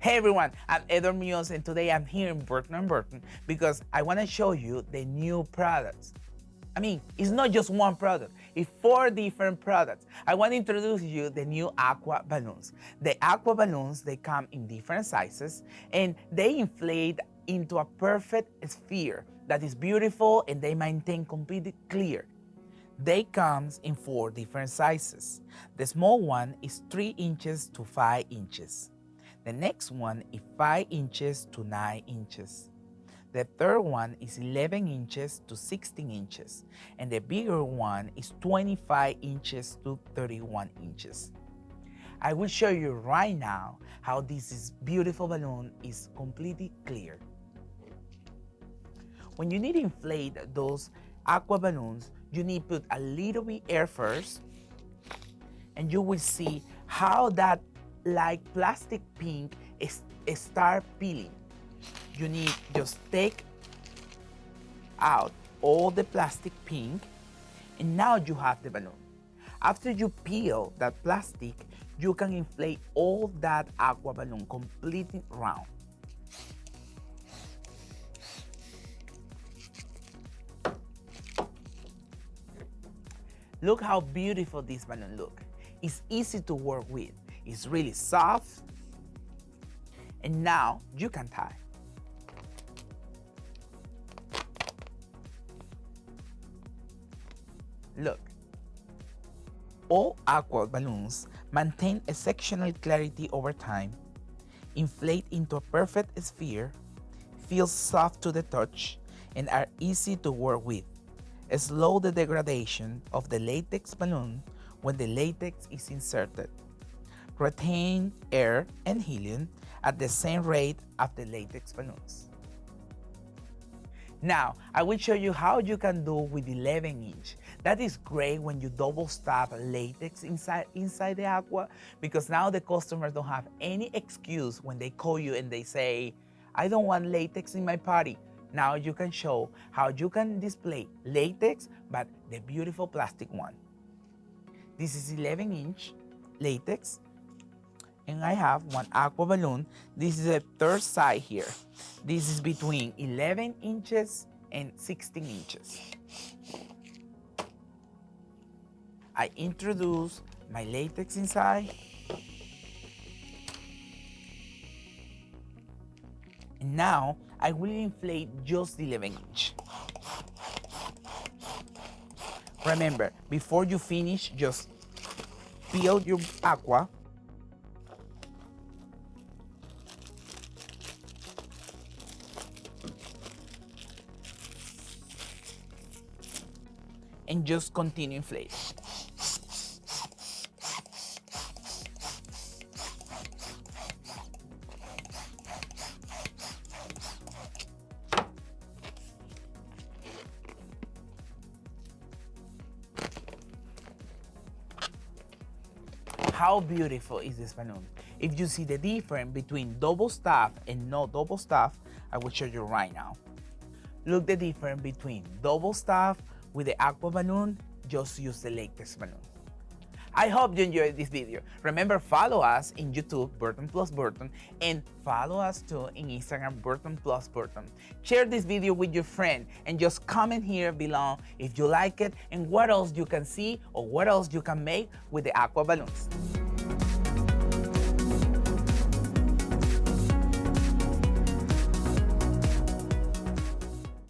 Hey everyone, I'm Edward Munoz and today I'm here in Burton & Burton because I want to show you the new products. I mean, it's not just one product, it's 4 different products. I want to introduce you the new Aqua Balloons. The Aqua Balloons, they come in different sizes and they inflate into a perfect sphere that is beautiful and they maintain completely clear. They come in 4 different sizes. The small one is 3 inches to 5 inches. The next one is 5 inches to 9 inches. The third one is 11 inches to 16 inches. And the bigger one is 25 inches to 31 inches. I will show you right now how this beautiful balloon is completely clear. When you need to inflate those aqua balloons, you need to put a little bit air first, and you will see how that like plastic pink start peeling. You need just take out all the plastic pink, and now you have the balloon. After you peel that plastic, you can inflate all that aqua balloon completely round. Look how beautiful this balloon looks. It's easy to work with. It's really soft. And now you can tie. Look. All aqua balloons maintain exceptional clarity over time, inflate into a perfect sphere, feel soft to the touch, and are easy to work with. Slow the degradation of the latex balloon when the latex is inserted. Retain air and helium at the same rate as the latex balloons. Now, I will show you how you can do with 11 inch. That is great when you double stuff latex inside the aqua, because now the customers don't have any excuse when they call you and they say, I don't want latex in my party. Now you can show how you can display latex, but the beautiful plastic one. This is 11 inch latex, and I have one aqua balloon. This is a third side here. This is between 11 inches and 16 inches. I introduce my latex inside. And now I will inflate just 11 inch. Remember, before you finish, just peel your aqua. And just continue inflating. How beautiful is this balloon? If you see the difference between double stuff and no double stuff, I will show you right now. Look the difference between double stuff with the aqua balloon, just use the latex balloon. I hope you enjoyed this video. Remember, follow us in YouTube, Burton Plus Burton, and follow us too in Instagram, Burton Plus Burton. Share this video with your friend and just comment here below if you like it and what else you can see or what else you can make with the aqua balloons.